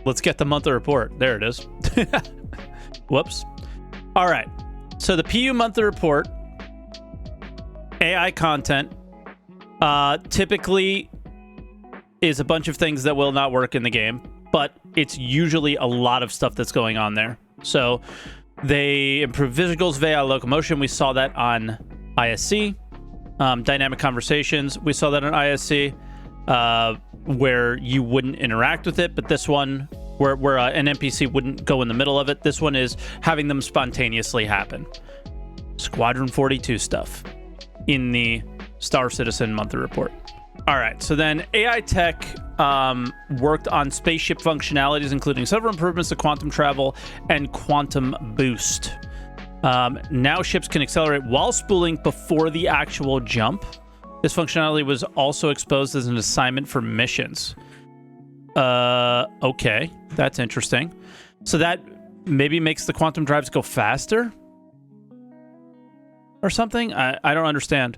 Let's get the monthly report. There it is. Whoops. All right. So the PU monthly report, AI content, typically is a bunch of things that will not work in the game, but it's usually a lot of stuff that's going on there. So they improve visuals via locomotion. We saw that on ISC. Dynamic conversations. We saw that on ISC, where you wouldn't interact with it, but this one, where an NPC wouldn't go in the middle of it, this one is having them spontaneously happen. Squadron 42 stuff in the Star Citizen monthly report. All right, so then AI Tech worked on spaceship functionalities, including several improvements to quantum travel and quantum boost. Now ships can accelerate while spooling before the actual jump. This functionality was also exposed as an assignment for missions. Okay, that's interesting. So that maybe makes the quantum drives go faster? Or something? I don't understand.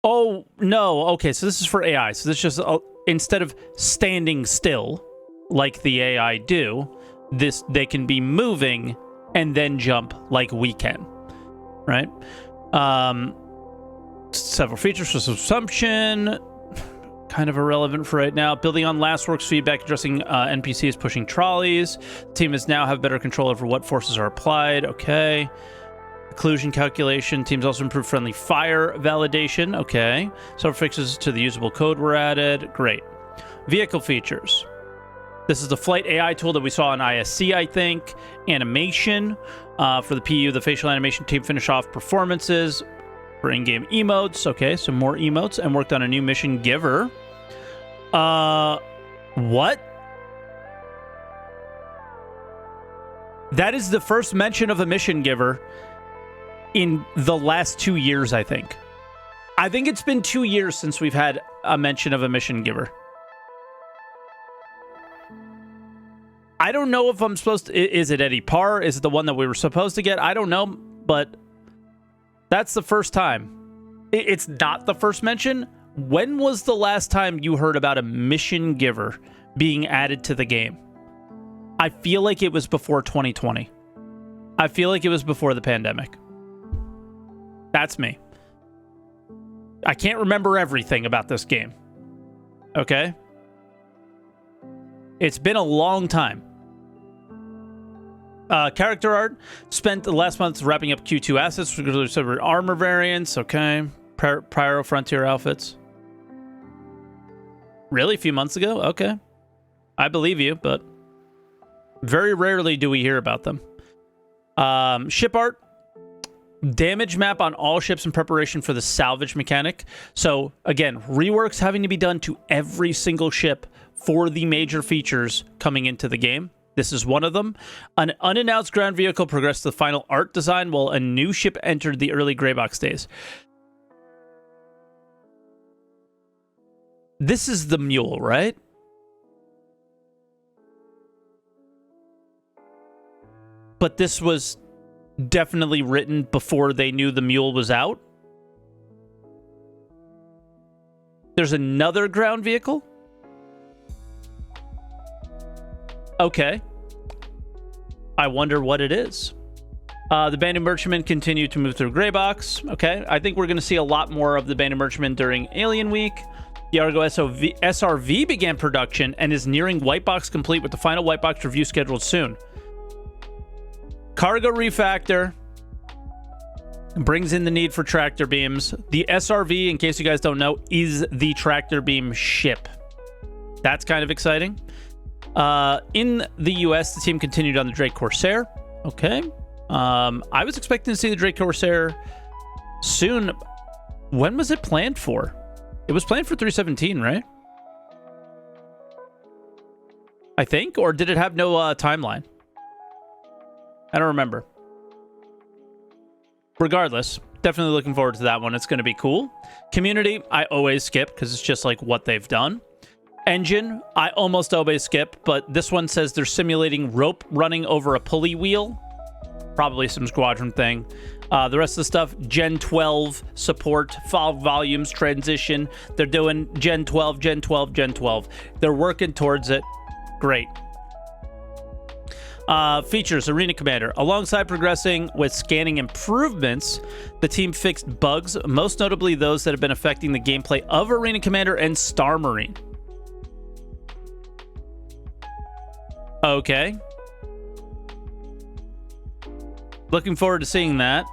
Oh, no. Okay, so this is for AI. So this just, instead of standing still, like the AI do, they can be moving and then jump like we can, right? Several features for subsumption, kind of irrelevant for right now. Building on last work's feedback, addressing NPCs pushing trolleys. The team is now have better control over what forces are applied. Okay. Occlusion calculation. Teams also improved friendly fire validation. Okay. Several fixes to the usable code were added. Great. Vehicle features. This is the flight AI tool that we saw on ISC, I think. Animation for the PU, the facial animation team finish off performances for in-game emotes. Okay, so more emotes, and worked on a new mission giver. What? That is the first mention of a mission giver in the last 2 years, I think. I think it's been 2 years since we've had a mention of a mission giver. I don't know if I'm supposed to... Is it Eddie Parr? Is it the one that we were supposed to get? I don't know, but that's the first time. It's not the first mention. When was the last time you heard about a mission giver being added to the game? I feel like it was before 2020. I feel like it was before the pandemic. That's me. I can't remember everything about this game. Okay? It's been a long time. Character art. Spent the last month wrapping up Q2 assets for several armor variants. Okay. Prior Frontier outfits. Really? A few months ago? Okay. I believe you, but very rarely do we hear about them. Ship art. Damage map on all ships in preparation for the salvage mechanic. So, again, reworks having to be done to every single ship for the major features coming into the game. This is one of them. An unannounced ground vehicle progressed to the final art design while a new ship entered the early gray box days. This is the mule, right? But this was definitely written before they knew the mule was out. There's another ground vehicle? Okay. I wonder what it is. The Bandit Merchantmen continue to move through Greybox. Okay. I think we're going to see a lot more of the Bandit Merchantmen during Alien Week. The Argo SRV began production and is nearing white box complete with the final white box review scheduled soon. Cargo refactor brings in the need for tractor beams. The SRV, in case you guys don't know, is the tractor beam ship. That's kind of exciting. In the US, the team continued on the Drake Corsair. Okay. I was expecting to see the Drake Corsair soon. When was it planned for? It was planned for 317, right? I think? Or did it have no timeline? I don't remember. Regardless, definitely looking forward to that one. It's going to be cool. Community, I always skip because it's just like what they've done. Engine, I almost always skip, but this one says they're simulating rope running over a pulley wheel. Probably some squadron thing. The rest of the stuff, Gen 12 support, volumes, transition. They're doing Gen 12, Gen 12, Gen 12. They're working towards it. Great. Features, Arena Commander. Alongside progressing with scanning improvements, the team fixed bugs, most notably those that have been affecting the gameplay of Arena Commander and Star Marine. Okay. Looking forward to seeing that.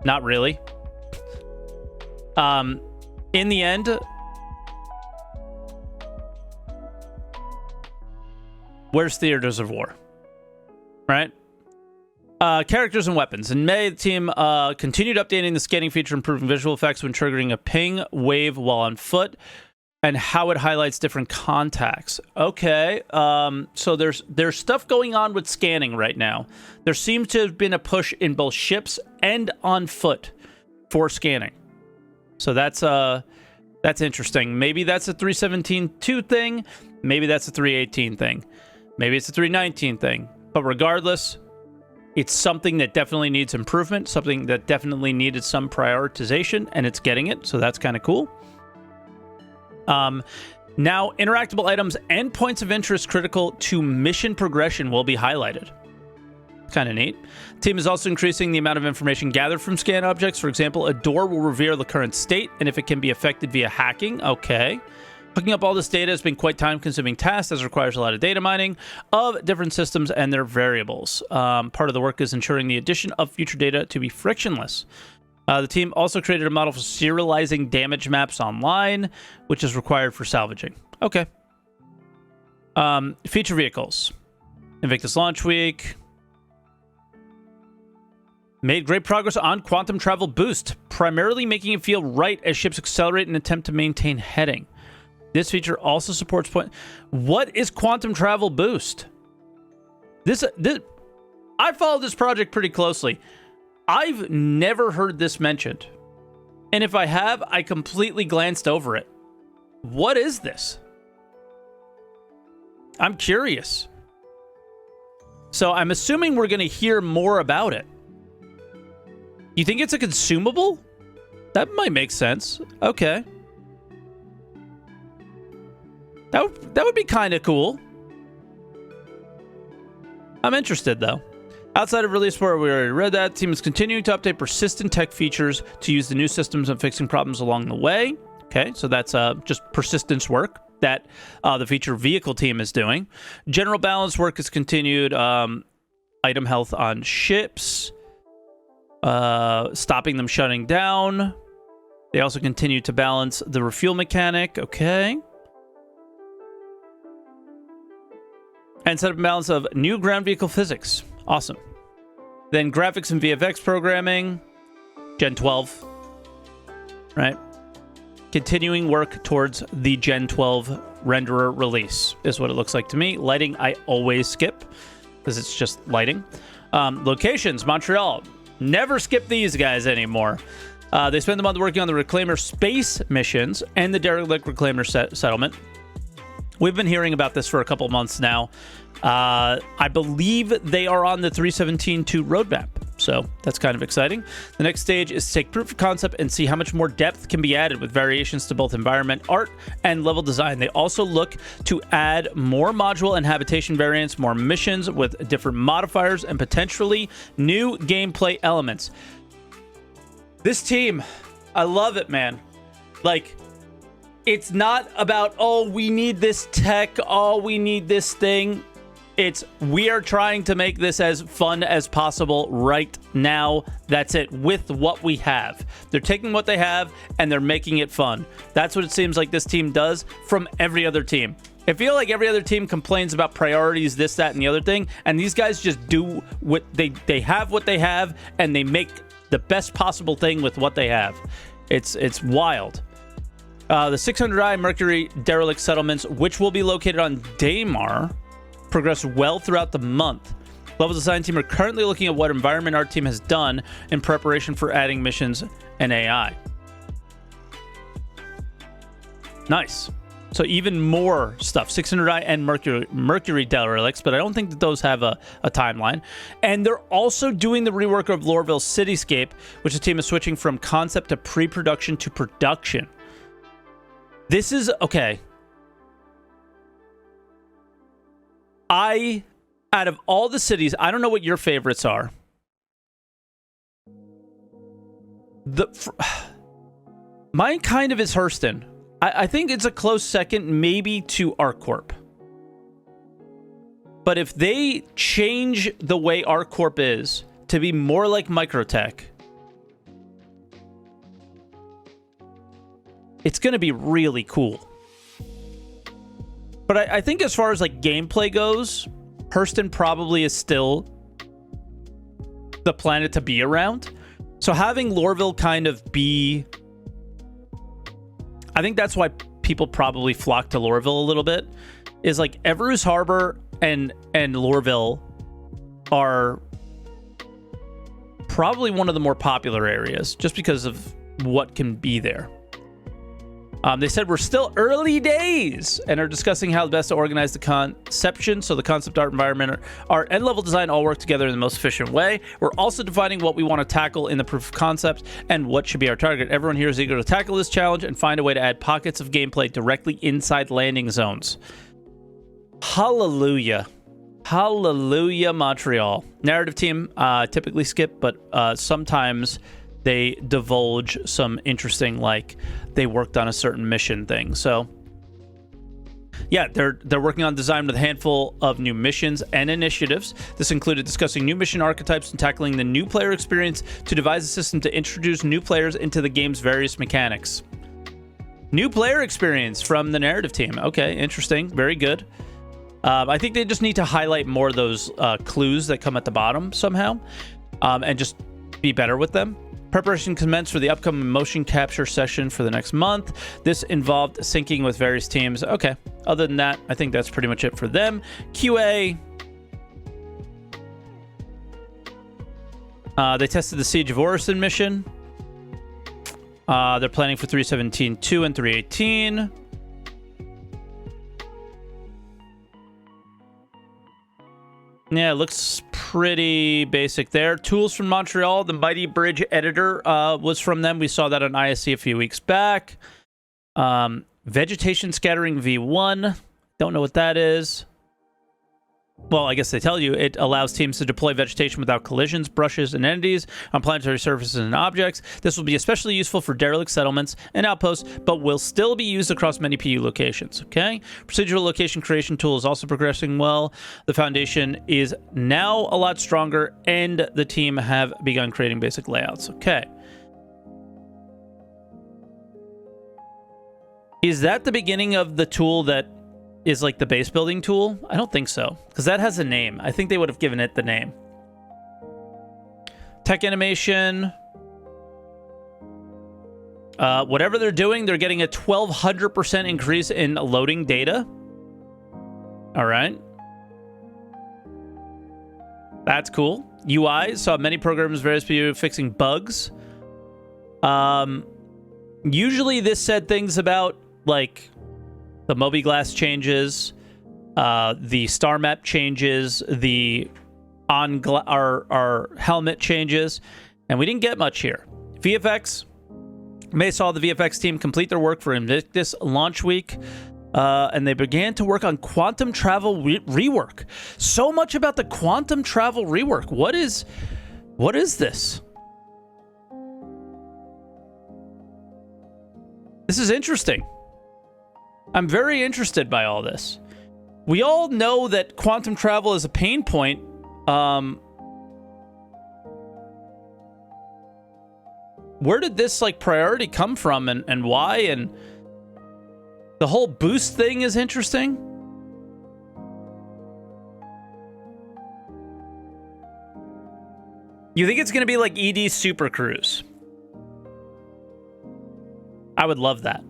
Not really. In the end, where's Theaters of War? Right? Characters and weapons. In May, the team continued updating the scanning feature, improving visual effects when triggering a ping wave while on foot, and how it highlights different contacts. Okay, so there's stuff going on with scanning right now. There seems to have been a push in both ships and on foot for scanning. So that's interesting. Maybe that's a 317.2 thing. Maybe that's a 318 thing. Maybe it's a 319 thing. But regardless, it's something that definitely needs improvement, something that definitely needed some prioritization, and it's getting it, so that's kind of cool. Now, interactable items and points of interest critical to mission progression will be highlighted. Kind of neat. The team is also increasing the amount of information gathered from scan objects. For example, a door will reveal the current state and if it can be affected via hacking. Okay. Hooking up all this data has been quite time-consuming task as it requires a lot of data mining of different systems and their variables. Part of the work is ensuring the addition of future data to be frictionless. The team also created a model for serializing damage maps online, which is required for salvaging. Okay. Feature vehicles. Invictus Launch Week. Made great progress on Quantum Travel Boost, primarily making it feel right as ships accelerate in an attempt to maintain heading. This feature also supports point... What is Quantum Travel Boost? This I followed this project pretty closely. I've never heard this mentioned. And if I have, I completely glanced over it. What is this? I'm curious. So I'm assuming we're going to hear more about it. You think it's a consumable? That might make sense. Okay. That would be kind of cool. I'm interested, though. Outside of release support, we already read that. The team is continuing to update persistent tech features to use the new systems and fixing problems along the way. Okay, so that's just persistence work that the feature vehicle team is doing. General balance work is continued. Item health on ships. Stopping them shutting down. They also continue to balance the refuel mechanic. Okay. And set up a balance of new ground vehicle physics. Awesome. Then graphics and VFX programming. Gen 12. Right? Continuing work towards the Gen 12 renderer release is what it looks like to me. Lighting, I always skip because it's just lighting. Locations, Montreal. Never skip these guys anymore. They spend the month working on the Reclaimer space missions and the derelict Reclaimer settlement. We've been hearing about this for a couple months now. I believe they are on the 317.2 roadmap, so that's kind of exciting. The next stage is to take proof of concept and see how much more depth can be added with variations to both environment art and level design. They also look to add more module and habitation variants, more missions with different modifiers, and potentially new gameplay elements. This team, I love it, man. Like, it's not about, oh, we need this tech, oh, we need this thing. It's, we are trying to make this as fun as possible right now. That's it, with what we have. They're taking what they have, and they're making it fun. That's what it seems like this team does from every other team. I feel like every other team complains about priorities, this, that, and the other thing, and these guys just do what they have what they have, and they make the best possible thing with what they have. It's wild. The 600i Mercury derelict settlements, which will be located on Daymar, progress well throughout the month. Level design team are currently looking at what environment our team has done in preparation for adding missions and AI. Nice. So even more stuff. 600i and Mercury derelicts, but I don't think that those have a timeline. And they're also doing the rework of Lorville Cityscape, which the team is switching from concept to pre-production to production. This is, okay. I out of all the cities, I don't know what your favorites are. Mine kind of is Hurston. I think it's a close second, maybe to ArcCorp. But if they change the way ArcCorp is to be more like Microtech, it's going to be really cool. But I think as far as like gameplay goes, Hurston probably is still the planet to be around. So having Lorville kind of be... I think that's why people probably flock to Lorville a little bit, is like Everus Harbor and Lorville are probably one of the more popular areas just because of what can be there. They said we're still early days and are discussing how best to organize the conception so the concept art, environment, art, and level design all work together in the most efficient way. We're also defining what we want to tackle in the proof of concept and what should be our target. Everyone here is eager to tackle this challenge and find a way to add pockets of gameplay directly inside landing zones. Hallelujah. Hallelujah, Montreal. Narrative team typically skip, but sometimes they divulge some interesting, like, they worked on a certain mission thing. So, yeah, they're working on design with a handful of new missions and initiatives. This included discussing new mission archetypes and tackling the new player experience to devise a system to introduce new players into the game's various mechanics. New player experience from the narrative team. Okay, interesting. Very good. I think they just need to highlight more of those clues that come at the bottom somehow, and just be better with them. Preparation commenced for the upcoming motion capture session for the next month. This involved syncing with various teams. Okay. Other than that, I think that's pretty much it for them. QA. They tested the Siege of Orison mission. They're planning for 317.2 and 318. Yeah, it looks pretty basic there. Tools from Montreal. The Mighty Bridge editor was from them. We saw that on ISC a few weeks back. Vegetation scattering V1. Don't know what that is. Well, I guess they tell you it allows teams to deploy vegetation without collisions, brushes, and entities on planetary surfaces and objects. This will be especially useful for derelict settlements and outposts, but will still be used across many PU locations. Okay? Procedural location creation tool is also progressing well. The foundation is now a lot stronger, and the team have begun creating basic layouts. Okay. Is that the beginning of the tool that is like the base building tool? I don't think so, because that has a name. I think they would have given it the name. Tech animation. Whatever they're doing, they're getting a 1,200% increase in loading data. All right. That's cool. UI saw many programs, various people fixing bugs. Usually this said things about like the Mobi-Glass changes, the star map changes, the our helmet changes, and we didn't get much here. VFX. May saw the VFX team complete their work for Invictus launch week, and they began to work on quantum travel rework. So much about the quantum travel rework. What is this? This is interesting. I'm very interested by all this. We all know that quantum travel is a pain point. Where did this like priority come from, and why? And the whole boost thing is interesting. You think it's going to be like ED Super Cruise? I would love that.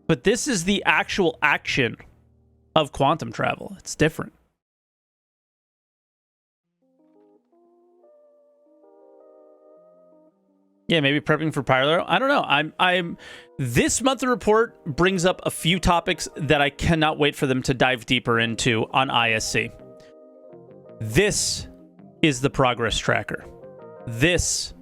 But this is the actual action of quantum travel. It's different. Yeah, maybe prepping for Pyro. I don't know. I'm this monthly report brings up a few topics that I cannot wait for them to dive deeper into on ISC. This is the progress tracker. This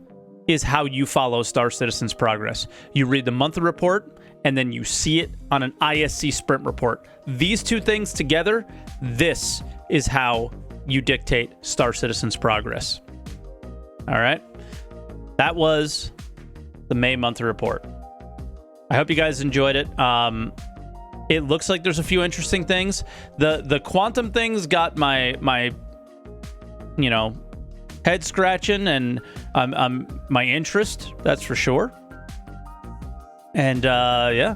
is how you follow Star Citizen's progress. You read the monthly report, and then you see it on an ISC sprint report. These two things together, this is how you dictate Star Citizen's progress. All right? That was the May monthly report. I hope you guys enjoyed it. It looks like there's a few interesting things. The quantum things got my head scratching and my interest, that's for sure. And yeah,